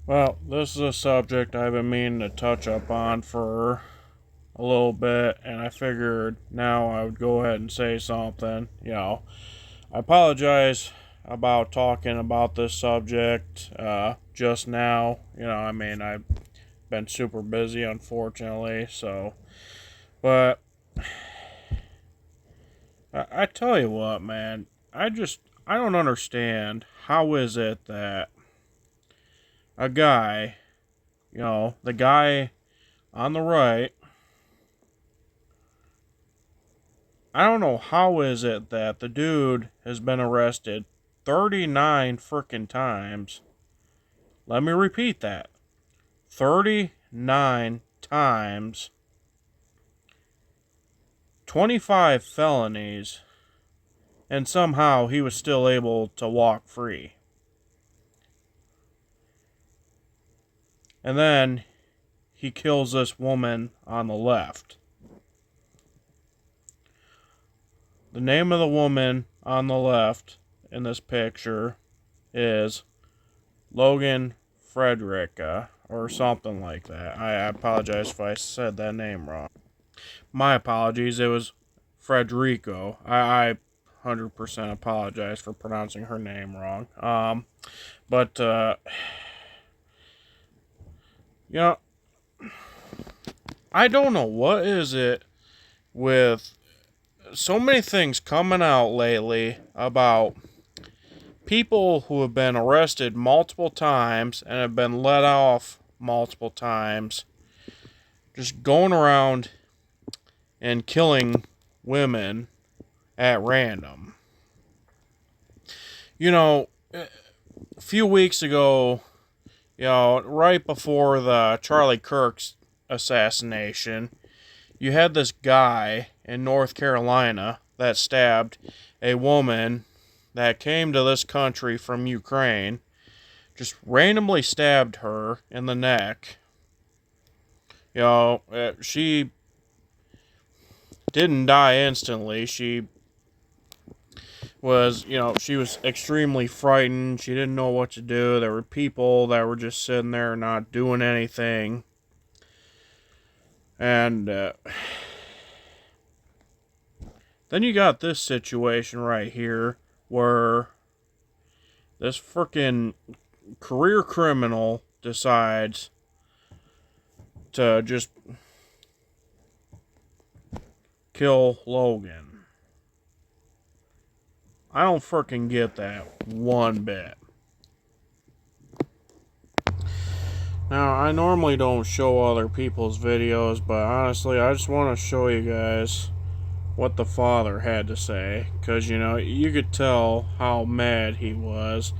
Well, this is a subject I've been meaning to touch up on for a little bit, and I figured now I would go ahead and say something. I apologize about talking about this subject just now. I've been super busy, unfortunately, but I tell you what, man, I don't understand. How is it that a guy, the guy on the right, I don't know how is it that the dude has been arrested 39 frickin' times. Let me repeat that. 39 times. 25 felonies. And somehow he was still able to walk free. And then he kills this woman on the left. The name of the woman on the left in this picture is Logan Federico or something like that. I apologize if I said that name wrong. My apologies. It was Federico. I 100% apologize for pronouncing her name wrong. But I don't know what is it with so many things coming out lately about people who have been arrested multiple times and have been let off multiple times, just going around and killing women at random. A few weeks ago, right before the Charlie Kirk's assassination, you had this guy in North Carolina that stabbed a woman that came to this country from Ukraine. Just randomly stabbed her in the neck. She didn't die instantly. She was extremely frightened. She didn't know what to do. There were people that were just sitting there not doing anything. And then you got this situation right here where this frickin' career criminal decides to just kill Logan. I don't frickin' get that one bit. Now, I normally don't show other people's videos, but honestly, I just want to show you guys what the father had to say. Because, you could tell how mad he was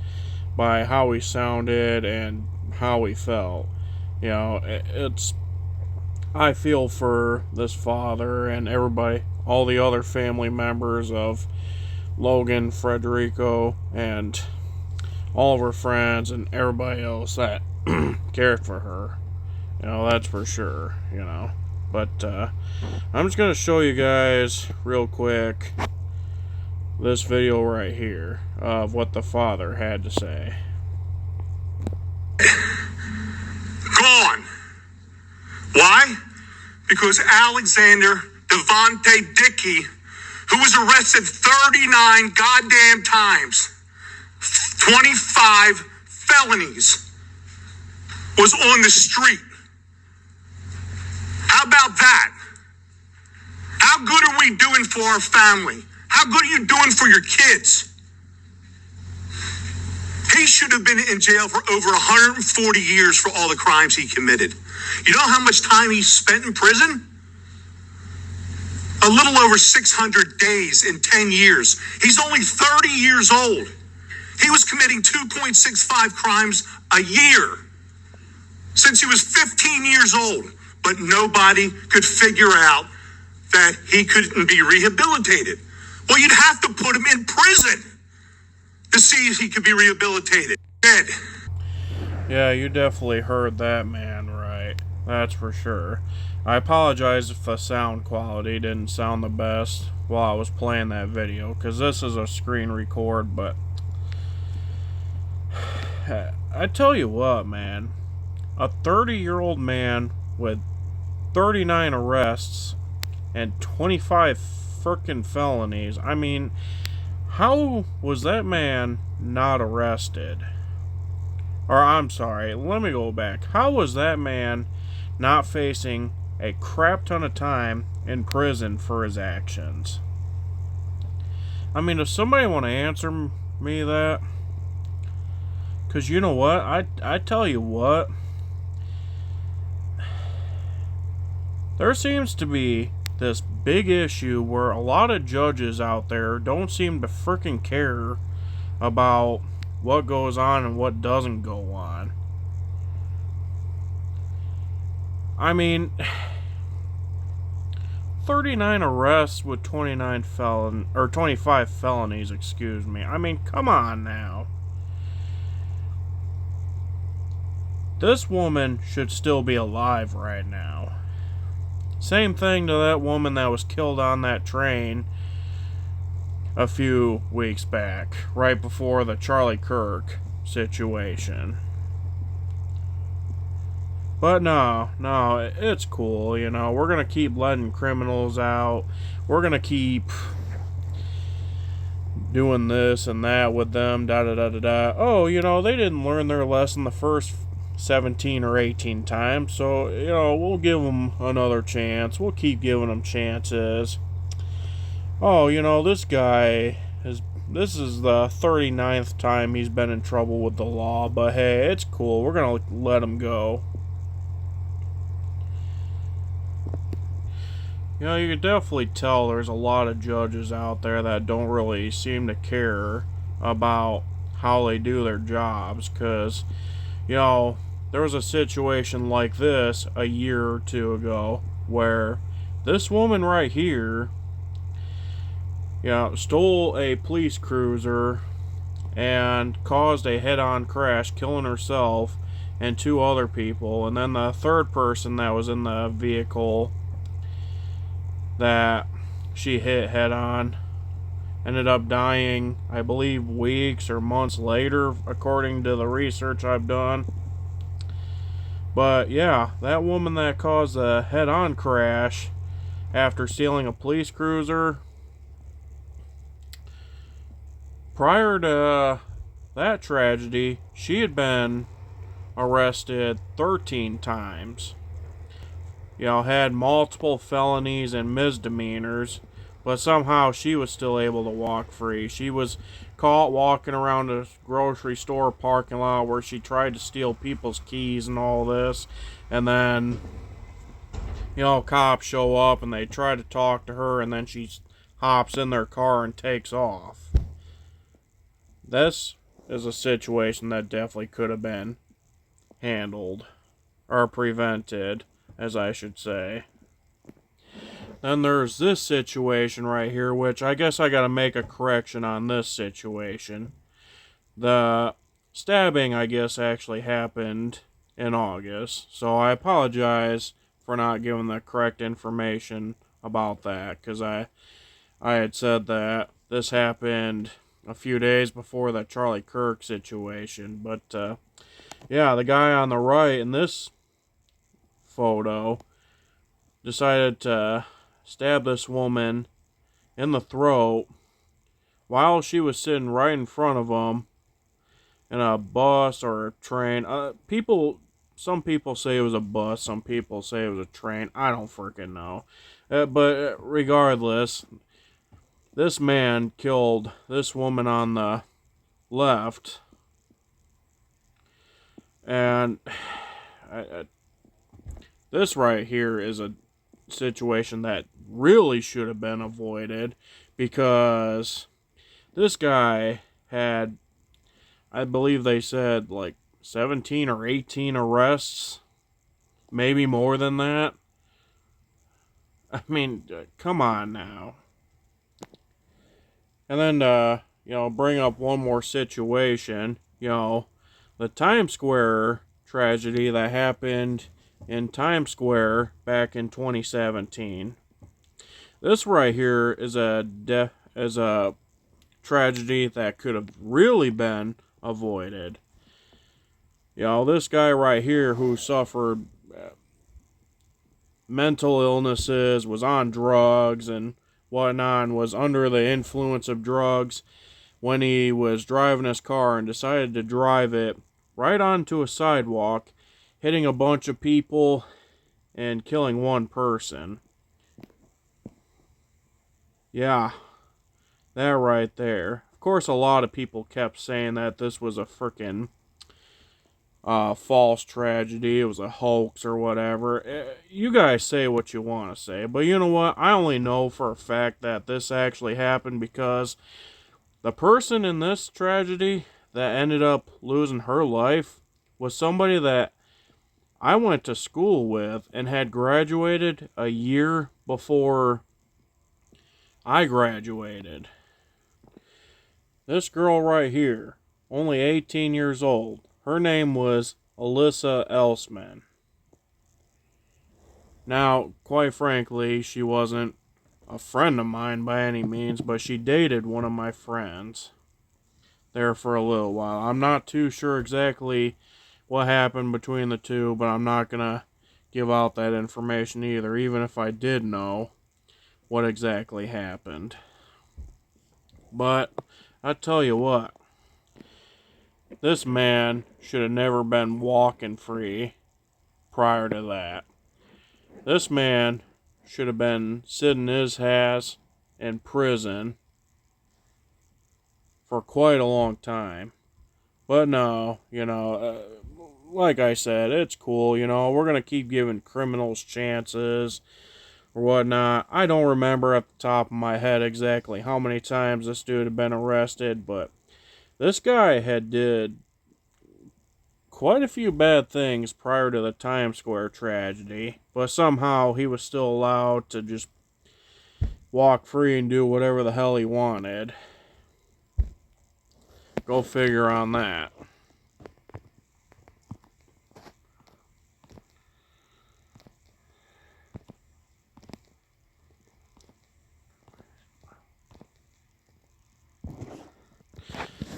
by how he sounded and how he felt. I feel for this father and everybody, all the other family members of Logan Federico and all of her friends and everybody else that cared for her. That's for sure, But I'm just going to show you guys real quick this video right here of what the father had to say. Gone. Why? Because Alexander Devontae Dickey, who was arrested 39 goddamn times, 25 felonies, was on the street. How about that? How good are we doing for our family? How good are you doing for your kids? He should have been in jail for over 140 years for all the crimes he committed. You know how much time he spent in prison? A little over 600 days in 10 years. He's only 30 years old. He was committing 2.65 crimes a year since he was 15 years old. But nobody could figure out that he couldn't be rehabilitated. Well, you'd have to put him in prison to see if he could be rehabilitated. Dead. Yeah, you definitely heard that man right. That's for sure. I apologize if the sound quality didn't sound the best while I was playing that video, because this is a screen record, but I tell you what, man. A 30-year-old man with 39 arrests and 25 frickin' felonies. I mean, how was that man not arrested? Or, I'm sorry, let me go back. How was that man not facing a crap ton of time in prison for his actions? I mean, does somebody want to answer me that? Because you know what? I tell you what. There seems to be this big issue where a lot of judges out there don't seem to freaking care about what goes on and what doesn't go on. I mean, 39 arrests with 25 felonies, excuse me. I mean, come on now. This woman should still be alive right now. Same thing to that woman that was killed on that train a few weeks back, right before the Charlie Kirk situation. But no, it's cool, you know. We're gonna keep letting criminals out. We're gonna keep doing this and that with them, da da da da da. Oh, you know, they didn't learn their lesson the first 17 or 18 times, so, you know, we'll give them another chance. We'll keep giving them chances. Oh, you know, this is the 39th time he's been in trouble with the law, but hey, it's cool. We're gonna let him go. You know, you can definitely tell there's a lot of judges out there that don't really seem to care about how they do their jobs, because, you know, there was a situation like this a year or two ago where this woman right here, you know, stole a police cruiser and caused a head-on crash, killing herself and 2 other people, and then the third person that was in the vehicle that she hit head-on ended up dying, I believe, weeks or months later, according to the research I've done. But yeah, that woman that caused a head-on crash after stealing a police cruiser, prior to that tragedy, she had been arrested 13 times. You know, had multiple felonies and misdemeanors, but somehow she was still able to walk free. She was caught walking around a grocery store parking lot where she tried to steal people's keys and all this, and then, you know, cops show up and they try to talk to her, and then she hops in their car and takes off. This is a situation that definitely could have been handled, or prevented, as I should say. Then there's this situation right here, which I guess I gotta make a correction on this situation. The stabbing, I guess, actually happened in August, so I apologize for not giving the correct information about that, because I had said that this happened a few days before the Charlie Kirk situation. But yeah, the guy on the right in this photo decided to stab this woman in the throat while she was sitting right in front of him in a bus or a train. Some people say it was a bus, some people say it was a train. I don't freaking know. But regardless, this man killed this woman on the left, and this right here is a situation that really should have been avoided, because this guy had, I believe they said, like 17 or 18 arrests, maybe more than that. I mean, come on now. And then, you know, bring up one more situation, you know, the Times Square tragedy that happened in Times Square back in 2017. This right here is a tragedy that could have really been avoided. You know, this guy right here who suffered mental illnesses, was on drugs and whatnot, and was under the influence of drugs when he was driving his car and decided to drive it right onto a sidewalk, hitting a bunch of people and killing one person. Yeah, that right there. Of course, a lot of people kept saying that this was a frickin' false tragedy, it was a hoax or whatever. You guys say what you want to say, but you know what? I only know for a fact that this actually happened because the person in this tragedy that ended up losing her life was somebody that I went to school with and had graduated a year before I graduated. This girl right here, only 18 years old. Her name was Alyssa Elsman. Now, quite frankly, she wasn't a friend of mine by any means, but she dated one of my friends there for a little while. I'm not too sure exactly what happened between the two, but I'm not gonna give out that information either, even if I did know what exactly happened. But I tell you what, this man should have never been walking free prior to that. This man should have been sitting his ass in prison for quite a long time. But no, like I said, it's cool, we're going to keep giving criminals chances or whatnot. I don't remember at the top of my head exactly how many times this dude had been arrested, but this guy had did quite a few bad things prior to the Times Square tragedy, but somehow he was still allowed to just walk free and do whatever the hell he wanted. Go figure on that.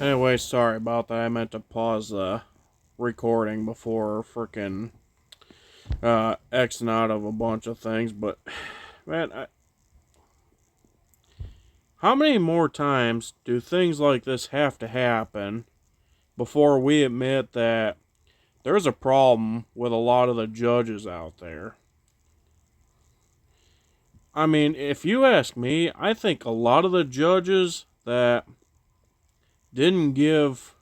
Anyway, sorry about that. I meant to pause the recording before frickin' Xing out of a bunch of things, but man, how many more times do things like this have to happen before we admit that there's a problem with a lot of the judges out there? I mean, if you ask me, I think a lot of the judges that didn't give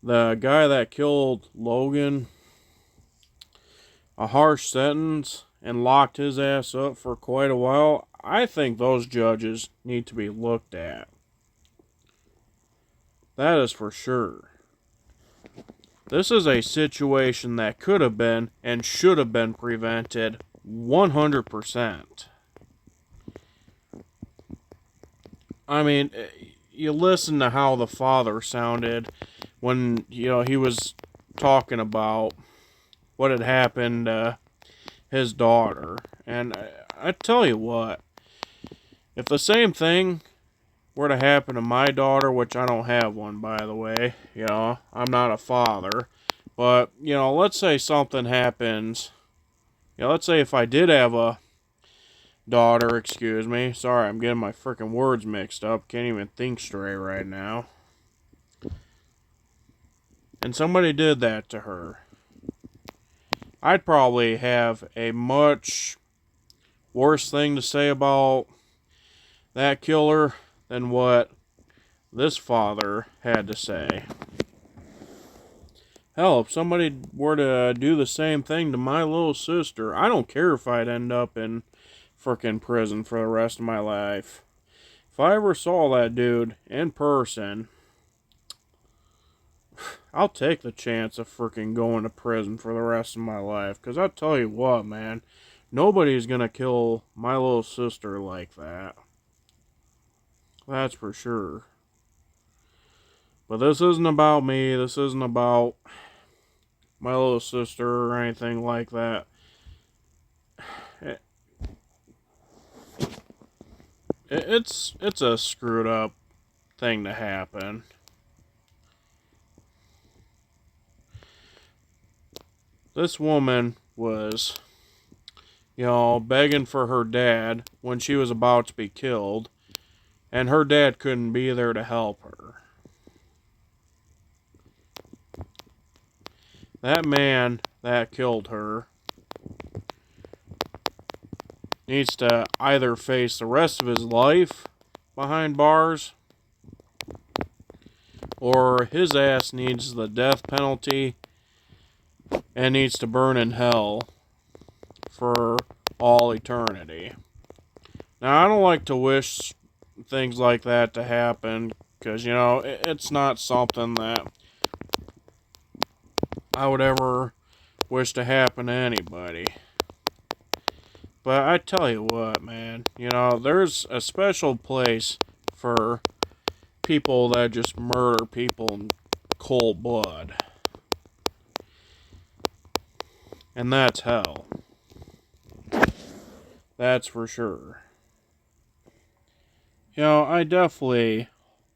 the guy that killed Logan a harsh sentence and locked his ass up for quite a while, I think those judges need to be looked at. That is for sure. This is a situation that could have been and should have been prevented 100%. I mean, you listen to how the father sounded when, he was talking about what had happened to his daughter. And I tell you what, if the same thing were to happen to my daughter, which I don't have one, by the way, I'm not a father, but, let's say something happens, let's say if I did have a daughter, excuse me, sorry, I'm getting my freaking words mixed up, can't even think straight right now, and somebody did that to her, I'd probably have a much worse thing to say about that killer than what this father had to say. Hell, if somebody were to do the same thing to my little sister, I don't care if I'd end up in frickin' prison for the rest of my life. If I ever saw that dude in person, I'll take the chance of frickin' going to prison for the rest of my life. Because I'll tell you what, man, nobody's gonna kill my little sister like that. That's for sure. But this isn't about me. This isn't about my little sister or anything like that. It's a screwed up thing to happen. This woman was, begging for her dad when she was about to be killed, and her dad couldn't be there to help her. That man that killed her needs to either face the rest of his life behind bars, or his ass needs the death penalty and needs to burn in hell for all eternity. Now, I don't like to wish things like that to happen, because, it's not something that I would ever wish to happen to anybody. But I tell you what, man, there's a special place for people that just murder people in cold blood. And that's hell. That's for sure. I definitely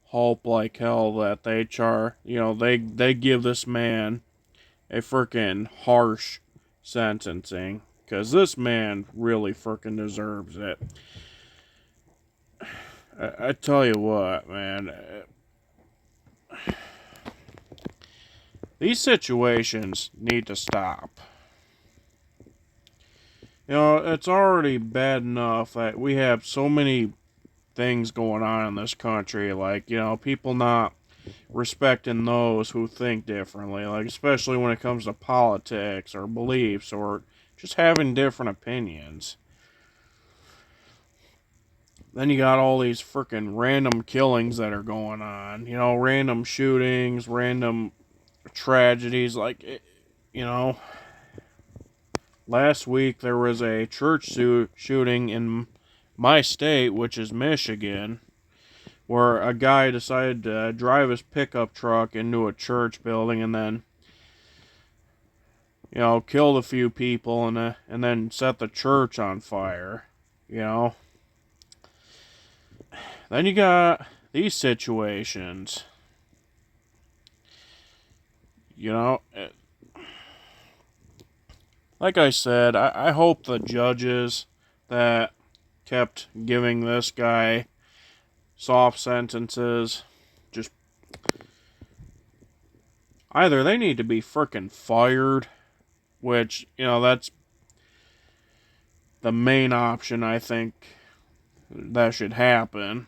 hope like hell that they give this man a freaking harsh sentencing. Because this man really freaking deserves it. I tell you what, man. These situations need to stop. It's already bad enough that we have so many things going on in this country. Like, people not respecting those who think differently. Like, especially when it comes to politics or beliefs or just having different opinions. Then you got all these freaking random killings that are going on. Random shootings, random tragedies. Like, last week there was a church shooting in my state, which is Michigan, where a guy decided to drive his pickup truck into a church building and then, killed a few people and then set the church on fire. Then you got these situations. Like I said, I hope the judges that kept giving this guy soft sentences just either they need to be frickin' fired, which, that's the main option I think that should happen.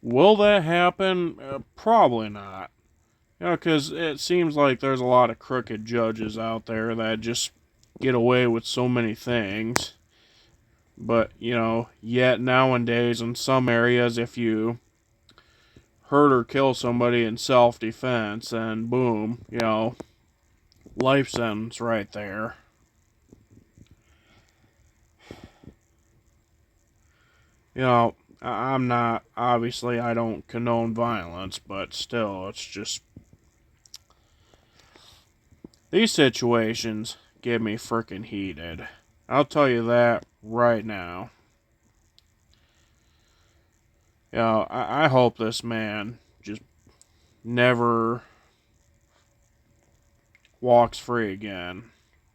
Will that happen? Probably not. Because it seems like there's a lot of crooked judges out there that just get away with so many things. But, yet nowadays in some areas, if you hurt or kill somebody in self-defense, and boom, life sentence right there. I'm not, obviously, I don't condone violence, but still, it's just, these situations get me frickin' heated. I'll tell you that right now. I hope this man just never walks free again.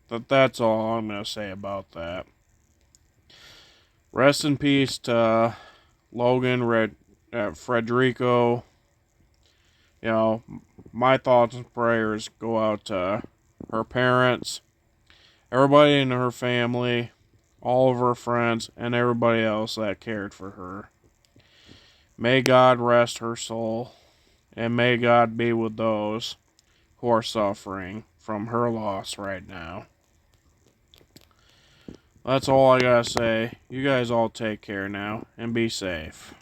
That's all I'm going to say about that. Rest in peace to Logan Federico. My thoughts and prayers go out to her parents, everybody in her family, all of her friends, and everybody else that cared for her. May God rest her soul, and may God be with those who are suffering from her loss right now. That's all I gotta say. You guys all take care now, and be safe.